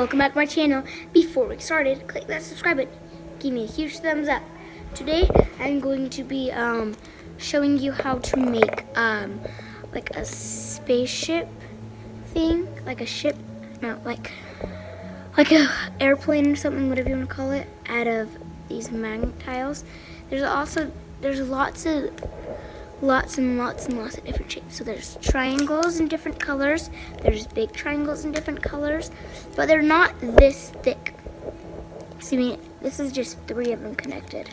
welcome back to my channel. Before we get started, click that subscribe button. Give me a huge thumbs up. Today I'm going to be showing you how to make like a spaceship thing, like a ship, no, like a airplane or something, whatever you want to call it, out of these magnet tiles. There's lots and lots of different shapes. So there's triangles in different colors. There's big triangles in different colors, but they're not this thick. See me? This is just 3 of them connected.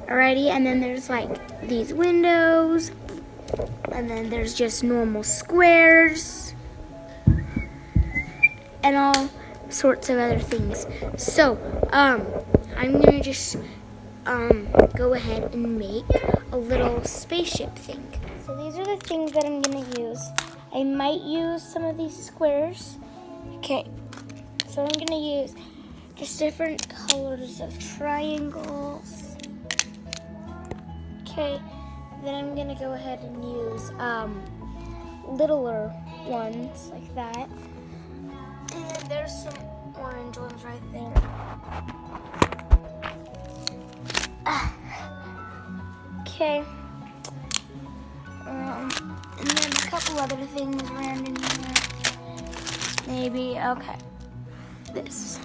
Alrighty, and then there's like these windows, and then there's just normal squares, and all sorts of other things. So, I'm gonna just go ahead and make a little spaceship thing. So these are the things that I'm gonna use. I might use some of these squares. Okay, so I'm gonna use just different colors of triangles. Okay, then I'm gonna go ahead and use littler ones like that. And there's some orange ones right there. Okay. And then a couple other things around in here. Maybe, okay. This.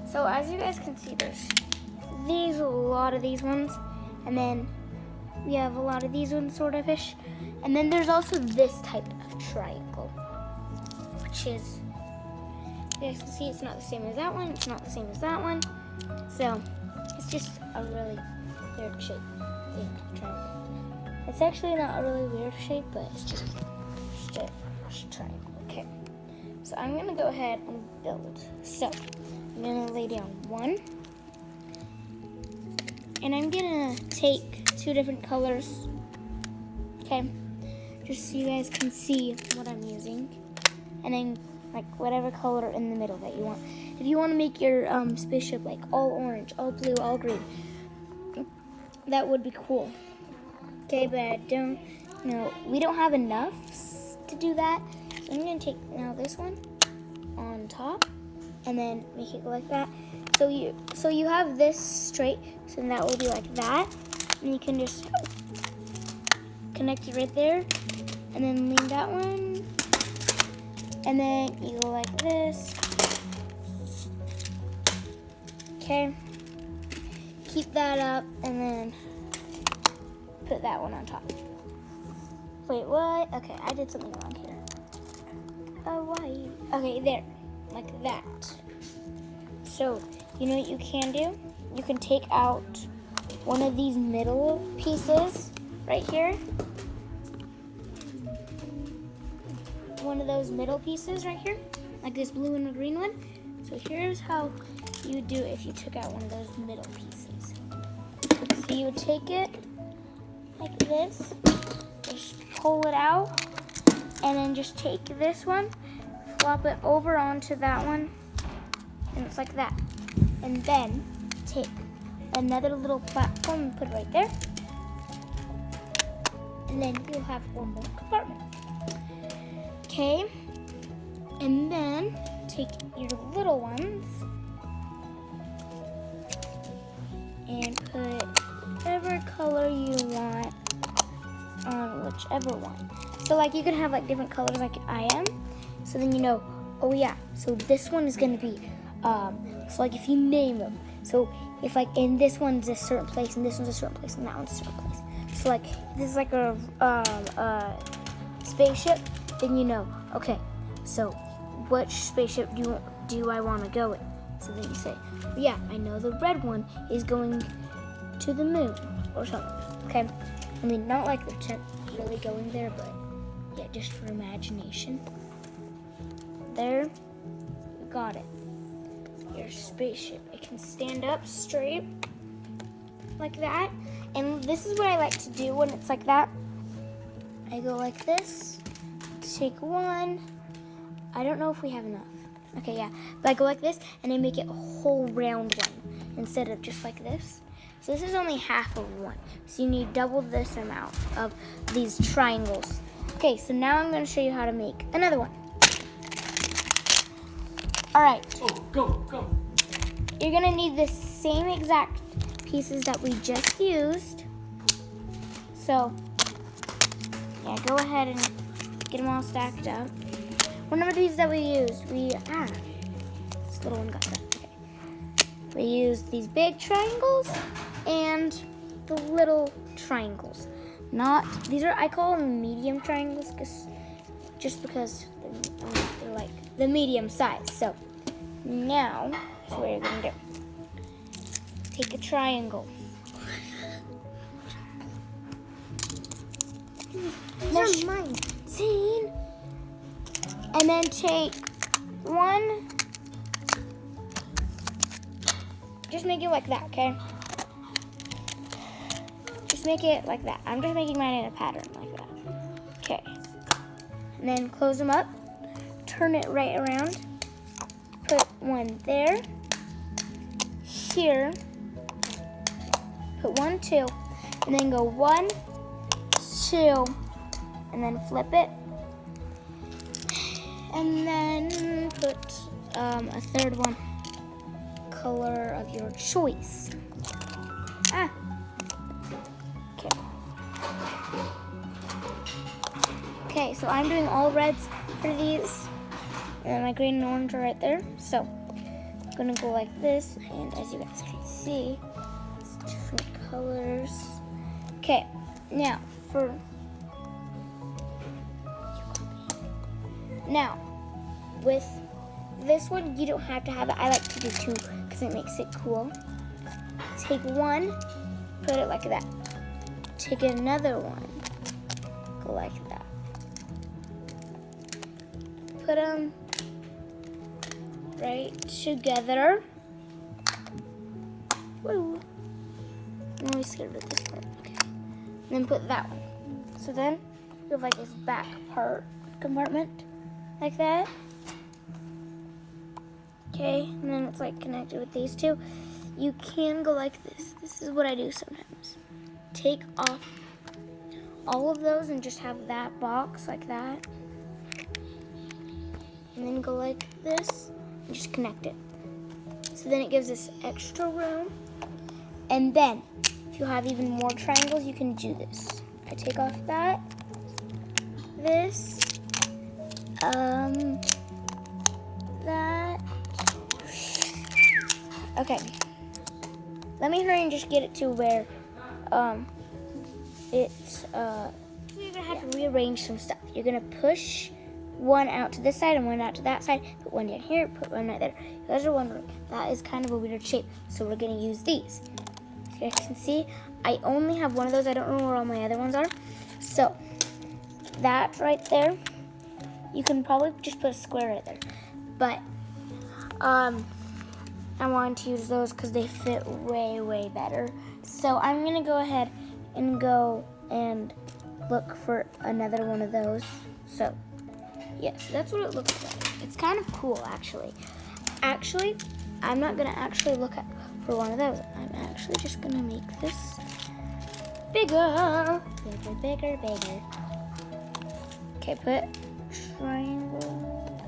So as you guys can see, there's a lot of these ones. And then we have a lot of these ones, sort of ish. And then there's also this type of triangle, which is, you guys can see it's not the same as that one. It's not the same as that one. So it's just a really weird shape. It's actually not a really weird shape, but it's just a triangle. Okay, so I'm gonna go ahead and build. So I'm gonna lay down 1, and I'm gonna take 2 different colors. Okay, just so you guys can see what I'm using, and then like whatever color in the middle that you want. If you want to make your spaceship like all orange, all blue, all green, that would be cool. Okay, but I don't, we don't have enough to do that. So I'm gonna take now this one on top and then make it go like that. So you have this straight, so then that will be like that. And you can just connect it right there and then lean that one. And then you go like this. Okay. Keep that up and then put that one on top. Wait, what? Okay, I did something wrong here. Oh, why? Okay, there. Like that. So, you know what you can do? You can take out one of these middle pieces right here. One of those middle pieces right here. Like this blue and the green one. So here's how you do it if you took out one of those middle pieces. So you would take it like this, just pull it out, and then just take this one, flop it over onto that one, and it's like that. And then take another little platform and put it right there, and then you'll have one more compartment. Okay, and then take your little ones and put whatever color you want on whichever one. So like you can have like different colors like I am. So then you know, oh yeah, so this one is gonna be, so like if you name them, so if like in this one's a certain place and this one's a certain place and that one's a certain place. So like this is like a spaceship, then you know, okay, so which spaceship do I want to go with? So then you say, yeah, I know the red one is going to the moon or something. Okay, I mean not like they're really going there, but yeah, just for imagination. There, you got it. Your spaceship. It can stand up straight like that. And this is what I like to do when it's like that. I go like this, take 1. I don't know if we have enough. Okay, yeah. But I go like this, and I make it a whole round one instead of just like this. So this is only half of one. So you need double this amount of these triangles. Okay, so now I'm going to show you how to make another one. All right. Oh, go. You're gonna need the same exact pieces that we just used. So, yeah, go ahead and get them all stacked up. One of the pieces that we used, this little one got cut. Okay. We used these big triangles and the little triangles. I call them medium triangles because they're like the medium size. So now, that's what you're gonna do. Take a triangle. These are mine. See? And then take one. Just make it like that, okay? Just make it like that. I'm just making mine in a pattern like that. Okay. And then close them up. Turn it right around. Put one there. Here. Put 1, 2. And then go 1, 2. And then flip it. And then put a third one. Color of your choice. Okay. Okay, so I'm doing all reds for these. And my green and orange are right there. So I'm gonna go like this, and as you guys can see, it's different colors. Okay, now with this one, you don't have to have it. I like to do 2 because it makes it cool. Take one, put it like that. Take another one, go like that. Put them right together. Woo. I'm always scared of this part. Okay. And then put that one. So then you have like this back compartment like that. Okay, and then it's like connected with these two. You can go like this. This is what I do sometimes. Take off all of those and just have that box like that. And then go like this and just connect it. So then it gives us extra room. And then, if you have even more triangles, you can do this. I take off that, this, that. Okay. Let me hurry and just get it to where you're gonna have to rearrange some stuff. You're gonna push one out to this side and one out to that side. Put one down here, put one right there. You guys are wondering, that is kind of a weird shape, so we're gonna use these. As you guys can see, I only have one of those. I don't know where all my other ones are. So that right there, you can probably just put a square right there. But I wanted to use those because they fit way, way better. So I'm gonna go ahead and look for another one of those. So yes, that's what it looks like. It's kind of cool, actually. Actually, I'm not gonna actually look for one of those. I'm actually just gonna make this bigger. Bigger. Okay, put triangle.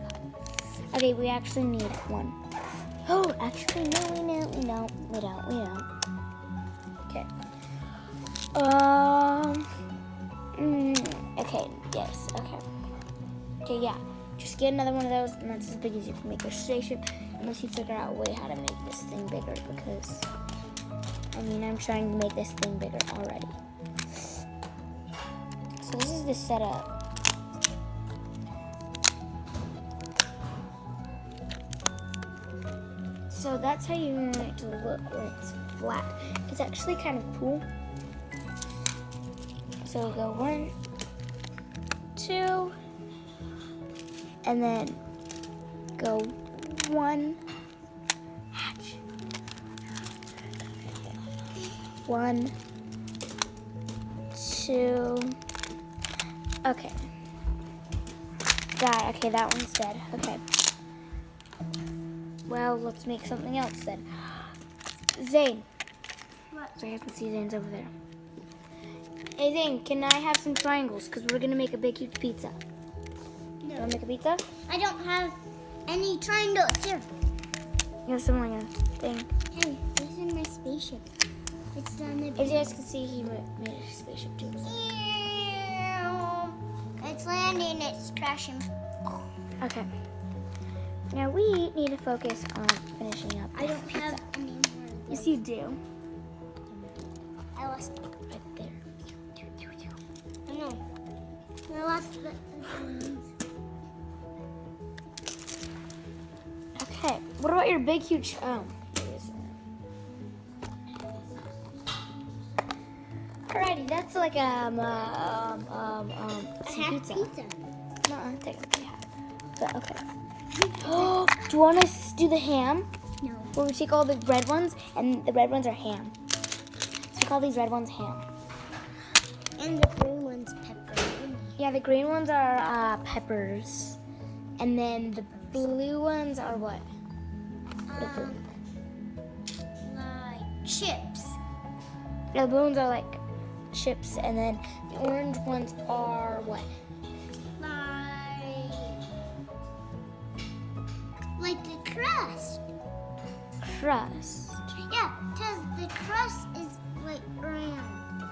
Okay, we actually need one. Oh, actually, no, we don't. Okay. Okay, yes, okay. Okay, yeah. Just get another one of those, and that's as big as you can make your station, unless you figure out a way how to make this thing bigger, because, I'm trying to make this thing bigger already. So this is the setup. So that's how you want it to look when it's flat. It's actually kind of cool. So go 1, 2, and then go 1, 1, 2. Okay. Got it. Okay, that one's dead. Okay. Well, let's make something else then. Zane. What? So I can see Zane's over there. Hey Zane, can I have some triangles? Because we're going to make a big, huge pizza. No. You want to make a pizza? I don't have Any triangles here. You have some like a thing. Hey, this is my spaceship. It's on the. As you guys can see, he made a spaceship too. So. It's landing. It's crashing. Okay. Now we need to focus on finishing up. I don't have any more. Yes, you do. I lost it. Right there. I know. I lost the. Okay. What about your big, huge? Oh. Alrighty, that's like some half pizza. Not technically half. But okay. Do you want to do the ham? No. Where we take all the red ones, and the red ones are ham. So we call these red ones ham. And the green one's pepperoni. Yeah, the green ones are peppers, and then the blue ones are what? Like chips. Yeah, the blue ones are like chips, and then the orange ones are what? Like the crust. Crust. Yeah, because the crust is like round.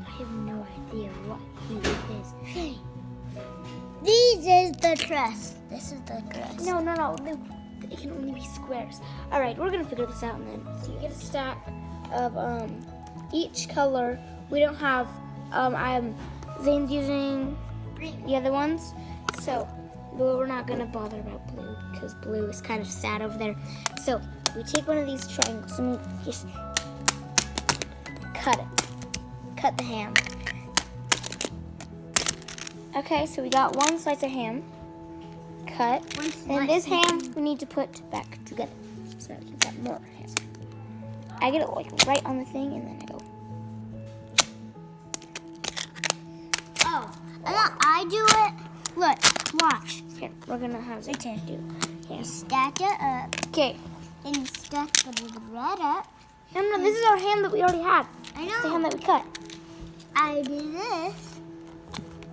I have no idea what he is. Hey. This is the crust. This is the crust. No. It can only be squares. All right, we're gonna figure this out and then see. You get a stack of each color. We don't have. Zane's using the other ones, so we're not gonna bother about blue because blue is kind of sad over there. So we take one of these triangles and we just cut it. Cut the ham. Okay, so we got one slice of ham. Cut. And this ham we need to put back together so that we can get more ham. I get it like right on the thing and then I go. Oh, I do it. Look, watch. Here, we're gonna have Zane do. You stack it up. Okay. Then you stack the red up. No, this is our ham that we already had. I It's the know. ham that we cut. I do this.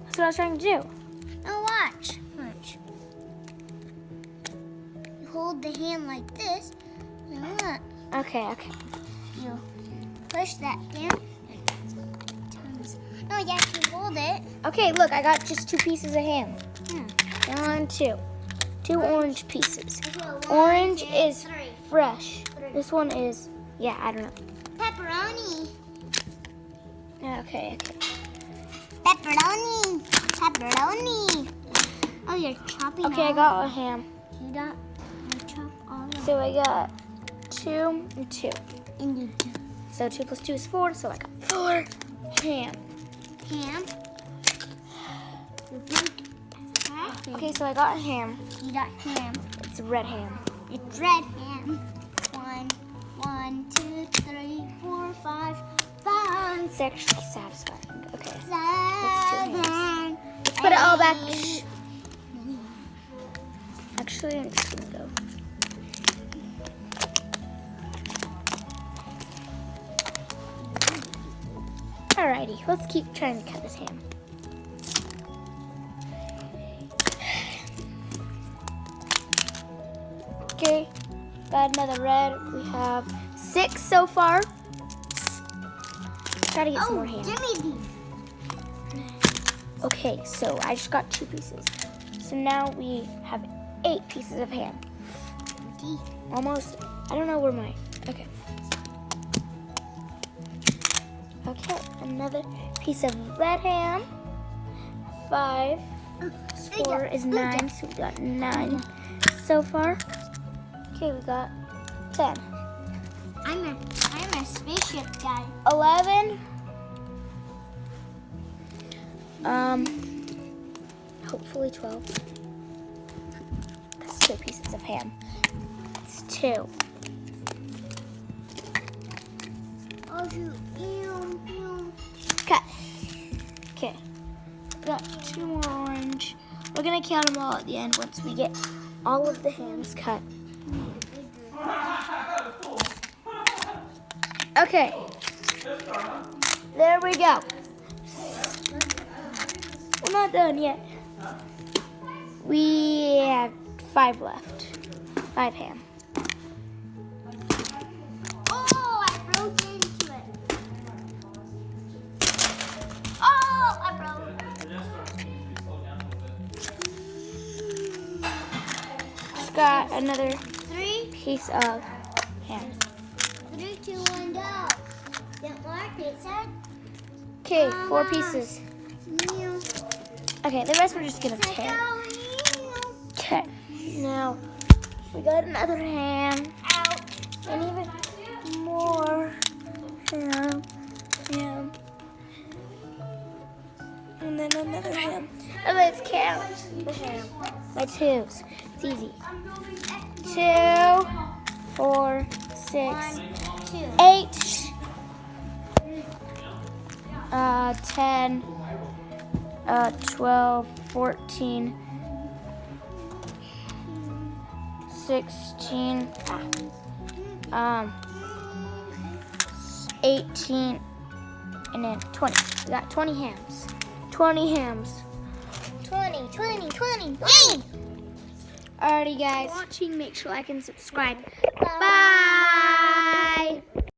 That's what I was trying to do. Now watch. Watch. You hold the ham like this. And look. Okay. You push that down. No, you have to hold it. Okay, look, I got just 2 pieces of ham. Yeah. 1, 2. 2 orange pieces. Okay, one, Orange two, is three. fresh. This one is, yeah, I don't know. Pepperoni. Okay. Pepperoni. Pepperoni. Oh, you're chopping. Okay, I got a ham. You got. You chop all of So I got 2 and 2. And you do So 2 plus 2 is 4, so I got 4 ham. ham. You break half. Okay, so I got ham. You got ham. It's red ham. It's red ham. 1, 2, 3, 4, 5, 5. It's actually satisfying. Okay. 7. Let's put it all back. Actually, I'm just gonna go. Alrighty, let's keep trying to cut this ham. Okay, got another red. We have 6 so far. Try to get some more ham. Jimmy. Okay, so I just got 2 pieces. So now we have 8 pieces of ham. Almost. I don't know where my. Okay. Okay, another piece of red ham. 5. 4 is 9, so we got 9 so far. Okay, we got 10. I'm a spaceship guy. 11. Hopefully 12. That's 2 pieces of ham. It's 2. Oh shoot. Cut. Okay. Got 2 more orange. We're gonna count them all at the end once we get all of the hams cut. Okay. There we go. We're not done yet. We have 5 left. 5 ham. Oh, I broke into it. Oh, I broke. Just got another 3, piece of ham. 3, 2, 1, go. Don't mark it, son. Okay, 4 pieces. Meow. Okay, the rest we're just gonna tear. Okay, now we got another ham. Out. And even more ham. Ham. And then another ham. And let's count the ham by 2s. It's easy. 2, 4, 6, 8, 10, 12, 14, 16, 18, and then 20. We got 20 hams. 20 hams. 20, 20, 20, 20. Alrighty, guys. Watching. Make sure like and subscribe. Bye. Bye.